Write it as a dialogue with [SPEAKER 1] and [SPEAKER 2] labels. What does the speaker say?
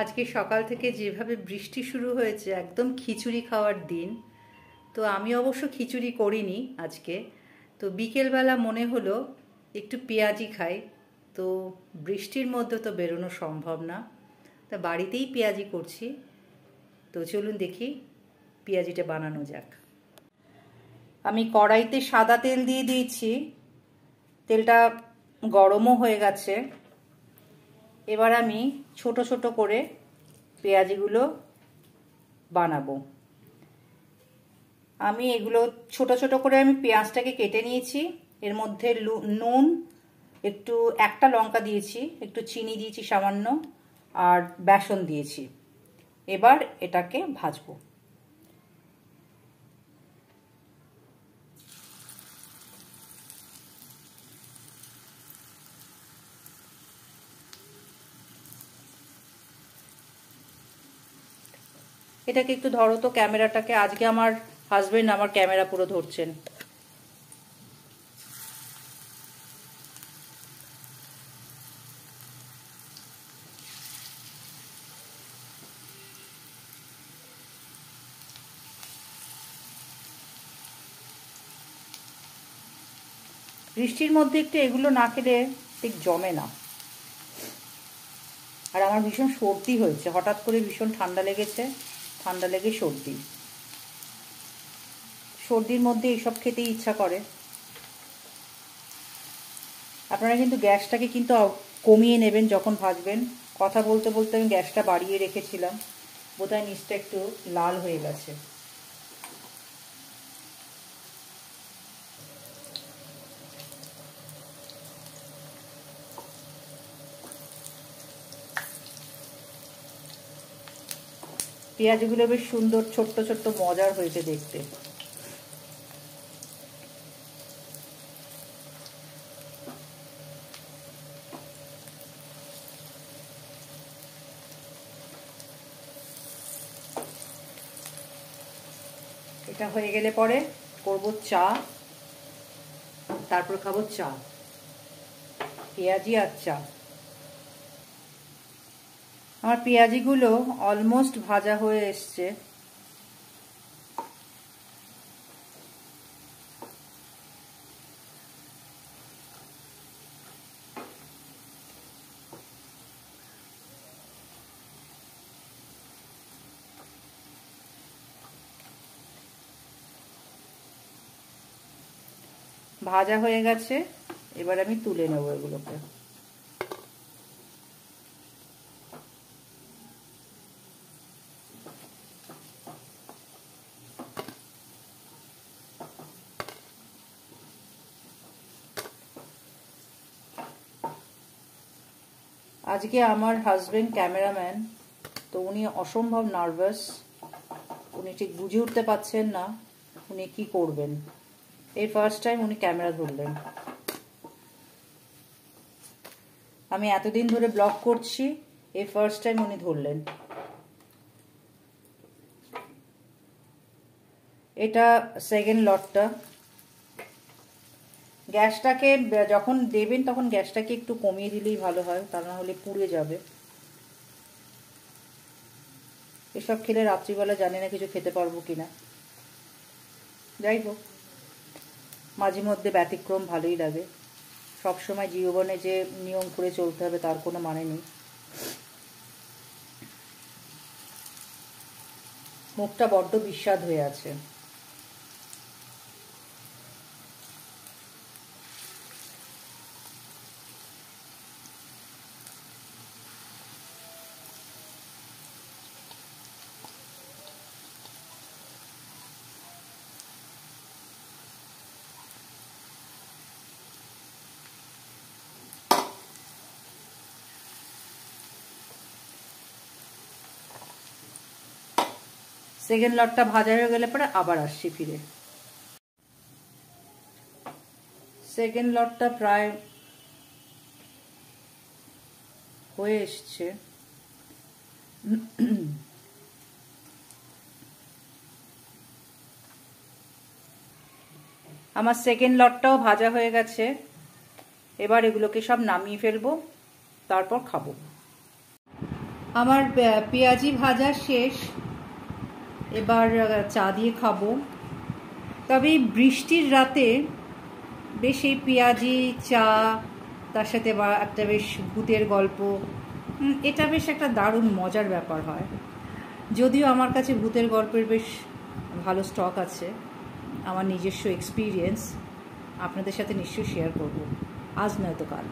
[SPEAKER 1] আজকে সকাল থেকে যেভাবে বৃষ্টি শুরু হয়েছে একদম খিচুড়ি খাওয়ার দিন। তো আমি অবশ্য খিচুড়ি করিনি আজকে। তো বিকেলবেলা মনে হলো একটু পেঁয়াজি খাই। তো বৃষ্টির মধ্যে তো বেরোনো সম্ভব না, তা বাড়িতেই পেঁয়াজি করছি। তো চলুন দেখি পেঁয়াজিটা বানানো যাক। আমি কড়াইতে সাদা তেল দিয়ে দিয়েছি, তেলটা গরমও হয়ে গেছে। এবার আমি ছোট ছোট করে পেঁয়াজিগুলো বানাবো। আমি এগুলো ছোট ছোট করে আমি পেঁয়াজটাকে কেটে নিয়েছি। এর মধ্যে নুন, একটু একটা লঙ্কা দিয়েছি, একটু চিনি দিয়েছি সামান্য, আর বেসন দিয়েছি। এবার এটাকে ভাজবো। এটাকে একটু ধরো তো ক্যামেরাটাকে, আজকে আমার হাজবেন্ড আমার ক্যামেরা পুরো ধরছেন। বৃষ্টির মধ্যে একটু এগুলো না খেলে ঠিক জমে না। আর আমার ভীষণ সর্দি হয়েছে, হঠাৎ করে ভীষণ ঠান্ডা লেগেছে, ঠান্ডা লেগে সর্দির মধ্যে এইসব খেতেই ইচ্ছা করে। আপনারা কিন্তু গ্যাসটাকে কিন্তু কমিয়ে নেবেন যখন ভাজবেন। কথা বলতে বলতে আমি গ্যাসটা বাড়িয়ে রেখেছিলাম, বোধহয় নিচটা একটু লাল হয়ে গেছে। পেঁয়াজগুলো বেশ সুন্দর ছোট্ট ছোট্ট মজার হয়েছে দেখতে। এটা হয়ে গেলে পরে করব চা, তারপর খাবো চা, পেঁয়াজি আর চা। আমার পেঁয়াজিগুলো অলমোস্ট ভাজা হয়ে এসছে। ভাজা হয়ে গেছে, এবার আমি তুলে নেব এগুলোকে। আজকে আমার হাজবেন্ড ক্যামেরাম্যান, তো উনি অসম্ভব নার্ভাস। উনি ঠিক বুঝে উঠতে পারছেন না উনি কি করবেন। এই ফার্স্ট টাইম উনি ক্যামেরা ধরলেন। আমি এতদিন ধরে ব্লগ করছি, এই ফার্স্ট টাইম উনি ধরলেন। এটা সেকেন্ড লটটা। গ্যাসটাকে যখন দেবেন তখন গ্যাসটাকে একটু কমিয়ে দিলেই ভালো হয়, তা না হলে পুড়ে যাবে। এসব খেলে রাত্রিবেলা জানি না কিছু খেতে পারবো কিনা। যাই হোক, মাঝে মধ্যে ব্যতিক্রম ভালোই লাগে। সবসময় জীবনে যে নিয়ম করে চলতে হবে তার কোনো মানে নেই। মুখটা বড্ড বিস্বাদ হয়ে আছে। সেকেন্ড লটটা ভাজা হয়ে গেলে পরে আবার আসছি ফিরে। সেকেন্ড লটটা প্রায় হয়ে এসছে। আমার সেকেন্ড লটটাও ভাজা হয়ে গেছে। এবার এগুলোকে সব নামিয়ে ফেলবো, তারপর খাবো। আমার পেঁয়াজি ভাজা শেষ, এবার চা দিয়ে খাবো। তবে এই বৃষ্টির রাতে বেশ এই পেঁয়াজি চা, তার সাথে একটা বেশ ভূতের গল্প, এটা বেশ একটা দারুণ মজার ব্যাপার হয়। যদিও আমার কাছে ভূতের গল্পের বেশ ভালো স্টক আছে, আমার নিজস্ব এক্সপিরিয়েন্স আপনাদের সাথে নিশ্চয়ই শেয়ার করব, আজ নয়তো কাল।